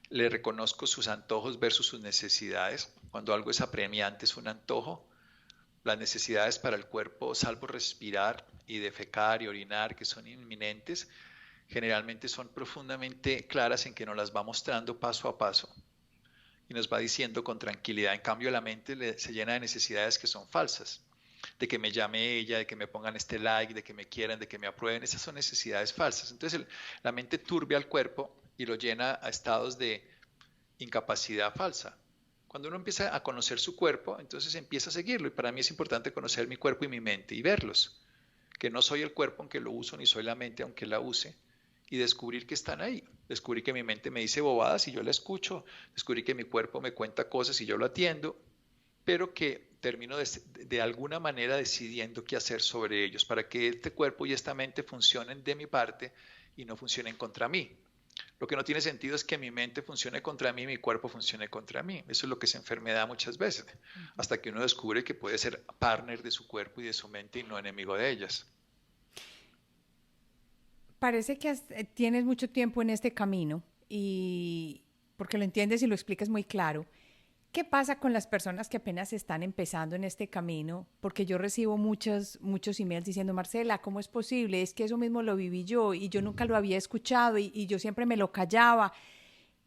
le reconozco sus antojos versus sus necesidades. Cuando algo es apremiante es un antojo, las necesidades para el cuerpo, salvo respirar y defecar y orinar, que son inminentes, generalmente son profundamente claras en que nos las va mostrando paso a paso y nos va diciendo con tranquilidad. En cambio, la mente se llena de necesidades que son falsas, de que me llame ella, de que me pongan este like, de que me quieran, de que me aprueben. Esas son necesidades falsas. Entonces la mente turbia al cuerpo y lo llena a estados de incapacidad falsa. Cuando uno empieza a conocer su cuerpo, entonces empieza a seguirlo. Y para mí es importante conocer mi cuerpo y mi mente y verlos. Que no soy el cuerpo aunque lo uso, ni soy la mente aunque la use. Y descubrir que están ahí. Descubrir que mi mente me dice bobadas y yo la escucho. Descubrir que mi cuerpo me cuenta cosas y yo lo atiendo. Pero que termino de alguna manera decidiendo qué hacer sobre ellos para que este cuerpo y esta mente funcionen de mi parte y no funcionen contra mí. Lo que no tiene sentido es que mi mente funcione contra mí y mi cuerpo funcione contra mí. Eso es lo que es enfermedad muchas veces, hasta que uno descubre que puede ser partner de su cuerpo y de su mente y no enemigo de ellas. Parece que tienes mucho tiempo en este camino y porque lo entiendes y lo explicas muy claro. ¿Qué pasa con las personas que apenas están empezando en este camino? Porque yo recibo muchos emails diciendo, Marcela, ¿cómo es posible? Es que eso mismo lo viví yo y yo nunca lo había escuchado y yo siempre me lo callaba.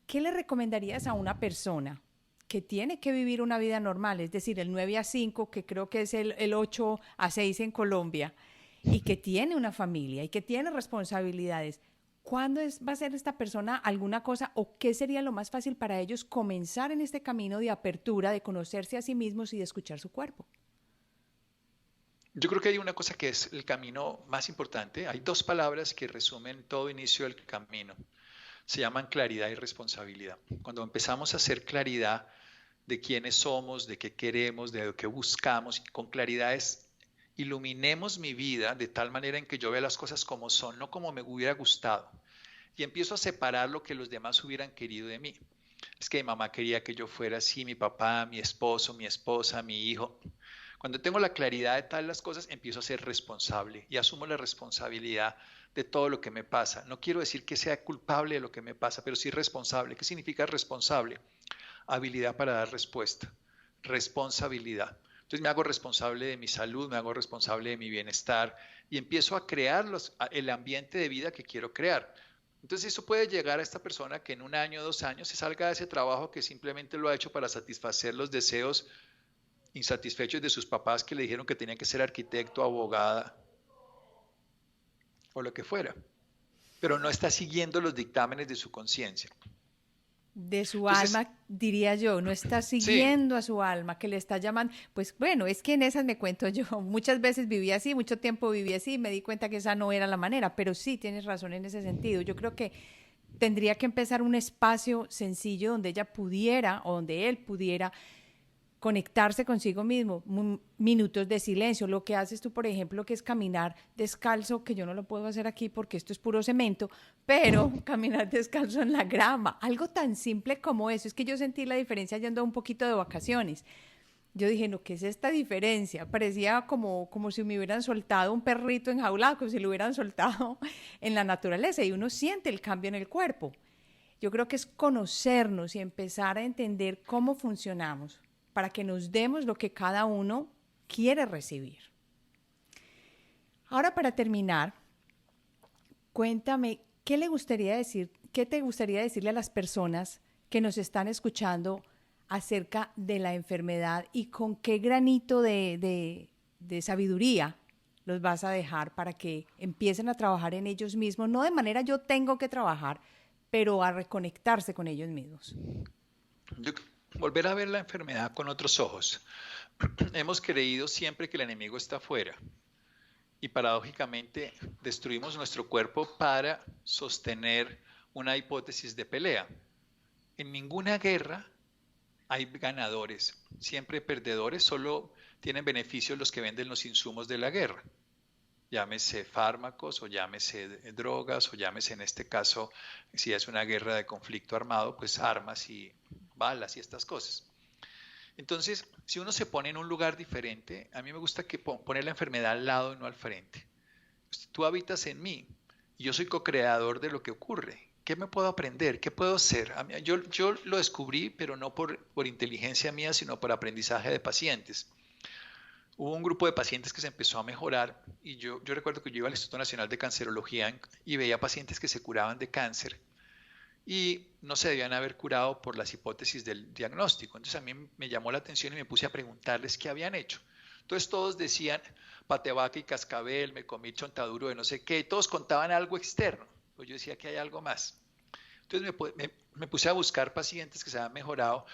¿Qué le recomendarías a una persona que tiene que vivir una vida normal? Es decir, el 9 a 5, que creo que es el 8 a 6 en Colombia, y que tiene una familia y que tiene responsabilidades. ¿Cuándo va a ser esta persona alguna cosa o qué sería lo más fácil para ellos comenzar en este camino de apertura, de conocerse a sí mismos y de escuchar su cuerpo? Yo creo que hay una cosa que es el camino más importante. Hay dos palabras que resumen todo inicio del camino. Se llaman claridad y responsabilidad. Cuando empezamos a hacer claridad de quiénes somos, de qué queremos, de lo que buscamos, con claridad iluminemos mi vida de tal manera en que yo vea las cosas como son, no como me hubiera gustado. Y empiezo a separar lo que los demás hubieran querido de mí. Es que mi mamá quería que yo fuera así, mi papá, mi esposo, mi esposa, mi hijo. Cuando tengo la claridad de tal las cosas, empiezo a ser responsable y asumo la responsabilidad de todo lo que me pasa. No quiero decir que sea culpable de lo que me pasa, pero sí responsable. ¿Qué significa responsable? Habilidad para dar respuesta. Responsabilidad. Entonces me hago responsable de mi salud, me hago responsable de mi bienestar y empiezo a crear el ambiente de vida que quiero crear. Entonces eso puede llegar a esta persona que en 1 año, 2 años se salga de ese trabajo que simplemente lo ha hecho para satisfacer los deseos insatisfechos de sus papás que le dijeron que tenía que ser arquitecto, abogada o lo que fuera, pero no está siguiendo los dictámenes de su conciencia. De su alma, diría yo, no está siguiendo a su alma, que le está llamando. Pues bueno, es que en esas me cuento yo. Muchas veces viví así, mucho tiempo viví así, y me di cuenta que esa no era la manera, pero sí tienes razón en ese sentido. Yo creo que tendría que empezar un espacio sencillo donde ella pudiera o donde él pudiera conectarse consigo mismo, minutos de silencio. Lo que haces tú, por ejemplo, que es caminar descalzo, que yo no lo puedo hacer aquí porque esto es puro cemento, pero caminar descalzo en la grama, algo tan simple como eso. Es que yo sentí la diferencia yendo un poquito de vacaciones. Yo dije, no, ¿qué es esta diferencia? Parecía como si me hubieran soltado un perrito enjaulado, como si lo hubieran soltado en la naturaleza, y uno siente el cambio en el cuerpo. Yo creo que es conocernos y empezar a entender cómo funcionamos, para que nos demos lo que cada uno quiere recibir. Ahora, para terminar, cuéntame, ¿qué te gustaría decirle a las personas que nos están escuchando acerca de la enfermedad y con qué granito de sabiduría los vas a dejar para que empiecen a trabajar en ellos mismos? No de manera yo tengo que trabajar, pero a reconectarse con ellos mismos. Volver a ver la enfermedad con otros ojos. Hemos creído siempre que el enemigo está afuera y paradójicamente destruimos nuestro cuerpo para sostener una hipótesis de pelea. En ninguna guerra hay ganadores, siempre perdedores, solo tienen beneficios los que venden los insumos de la guerra. Llámese fármacos o llámese drogas o llámese en este caso, si es una guerra de conflicto armado, pues armas y balas y estas cosas. Entonces, si uno se pone en un lugar diferente, a mí me gusta poner la enfermedad al lado y no al frente. Tú habitas en mí y yo soy co-creador de lo que ocurre. ¿Qué me puedo aprender? ¿Qué puedo hacer? Yo lo descubrí, pero no por inteligencia mía, sino por aprendizaje de pacientes. hubo un grupo de pacientes que se empezó a mejorar y yo recuerdo que yo iba al Instituto Nacional de Cancerología y veía pacientes que se curaban de cáncer y no se debían haber curado por las hipótesis del diagnóstico. Entonces a mí me llamó la atención y me puse a preguntarles qué habían hecho. Entonces todos decían pate vaca y cascabel, me comí chontaduro de no sé qué, y todos contaban algo externo. Pues yo decía que hay algo más. Entonces me puse a buscar pacientes que se habían mejorado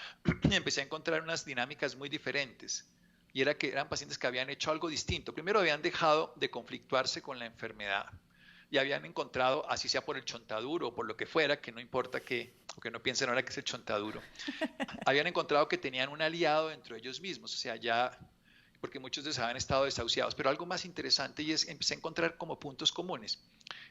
y empecé a encontrar unas dinámicas muy diferentes. Y era que eran pacientes que habían hecho algo distinto. Primero habían dejado de conflictuarse con la enfermedad y habían encontrado, así sea por el chontaduro o por lo que fuera, que no importa que, o que no piensen ahora que es el chontaduro, habían encontrado que tenían un aliado dentro de ellos mismos, o sea, ya, porque muchos de ellos habían estado desahuciados, pero algo más interesante y es, empecé a encontrar como puntos comunes.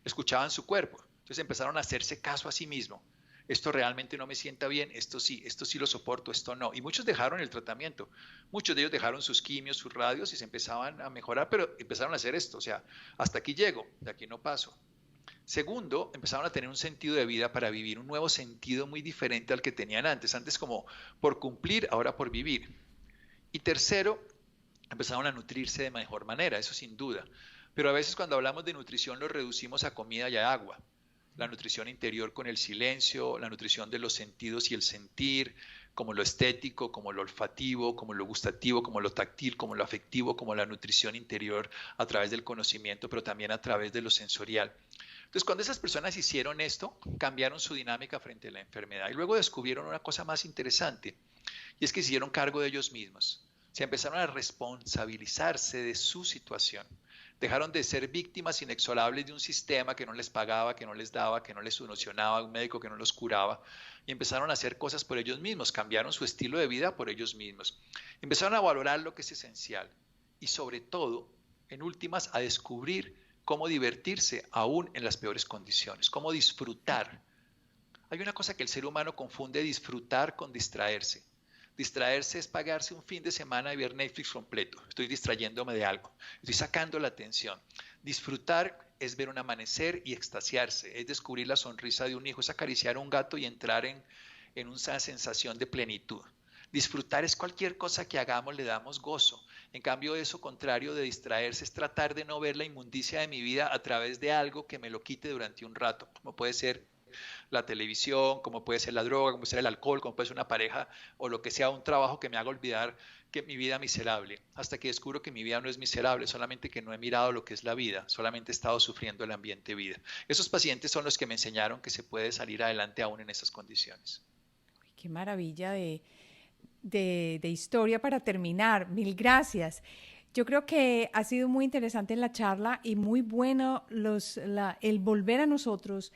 Escuchaban su cuerpo, entonces empezaron a hacerse caso a sí mismo. Esto realmente no me sienta bien, esto sí lo soporto, esto no. Y muchos dejaron el tratamiento, muchos de ellos dejaron sus quimios, sus radios y se empezaban a mejorar, pero empezaron a hacer esto, o sea, hasta aquí llego, de aquí no paso. Segundo, empezaron a tener un sentido de vida para vivir, un nuevo sentido muy diferente al que tenían antes, antes como por cumplir, ahora por vivir. Y tercero, empezaron a nutrirse de mejor manera, eso sin duda. Pero a veces cuando hablamos de nutrición lo reducimos a comida y a agua. La nutrición interior con el silencio, la nutrición de los sentidos y el sentir, como lo estético, como lo olfativo, como lo gustativo, como lo táctil, como lo afectivo, como la nutrición interior a través del conocimiento, pero también a través de lo sensorial. Entonces, cuando esas personas hicieron esto, cambiaron su dinámica frente a la enfermedad y luego descubrieron una cosa más interesante, y es que se hicieron cargo de ellos mismos. Se empezaron a responsabilizarse de su situación. Dejaron de ser víctimas inexorables de un sistema que no les pagaba, que no les daba, que no les solucionaba, un médico que no los curaba, y empezaron a hacer cosas por ellos mismos, cambiaron su estilo de vida por ellos mismos. Empezaron a valorar lo que es esencial y sobre todo, en últimas, a descubrir cómo divertirse aún en las peores condiciones, cómo disfrutar. Hay una cosa que el ser humano confunde disfrutar con distraerse. Distraerse es pagarse un fin de semana y ver Netflix completo. Estoy distrayéndome de algo. Estoy sacando la atención. Disfrutar es ver un amanecer y extasiarse. Es descubrir la sonrisa de un hijo. Es acariciar a un gato y entrar en una sensación de plenitud. Disfrutar es cualquier cosa que hagamos, le damos gozo. En cambio, eso contrario de distraerse es tratar de no ver la inmundicia de mi vida a través de algo que me lo quite durante un rato, como puede ser la televisión, como puede ser la droga, como puede ser el alcohol, como puede ser una pareja o lo que sea, un trabajo que me haga olvidar que mi vida es miserable, hasta que descubro que mi vida no es miserable, solamente que no he mirado lo que es la vida, solamente he estado sufriendo el ambiente vida. Esos pacientes son los que me enseñaron que se puede salir adelante aún en esas condiciones. Qué maravilla de historia para terminar. Mil gracias. Yo creo que ha sido muy interesante la charla y muy bueno el volver a nosotros,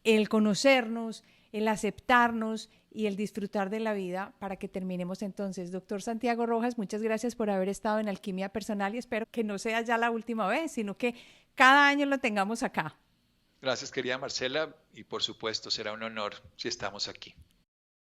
el conocernos, el aceptarnos y el disfrutar de la vida para que terminemos entonces. Doctor Santiago Rojas, muchas gracias por haber estado en Alquimia Personal y espero que no sea ya la última vez, sino que cada año lo tengamos acá. Gracias, querida Marcela, y por supuesto será un honor si estamos aquí.